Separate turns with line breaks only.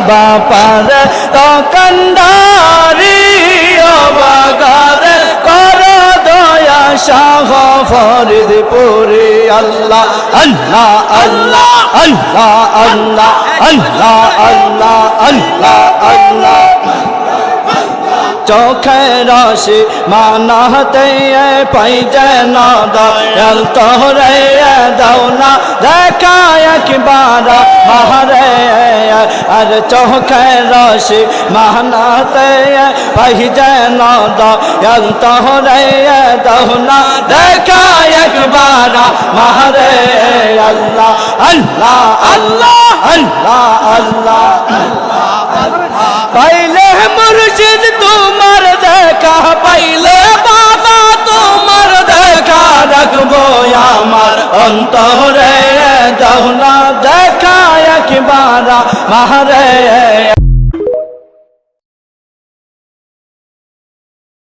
বাপার দোকানদারি ও বাগারে কর দয়া শাহ ফরিদপুরি আল্লাহ আল্লাহ আল্লাহ আল্লাহ আল্লাহ আল্লাহ আল্লাহ আল্লাহ আল্লাহ চোখের রশি মানাতে পাই যেন দয়াল তোরে দাও না দেখা একবার মারে আর চোখের রশি মানাতে পাই যেন দয়াল তোরে দাও না দেখা একবার মারে আল্লাহ আল্লাহ আল্লাহ আল্লাহ আল্লাহ পাইলে মুর্শিদ তোমার দেখা পাইলে বাবা তোমার দেখা রাখবো আমার অন্তরে দাও না দেখা একবার মারে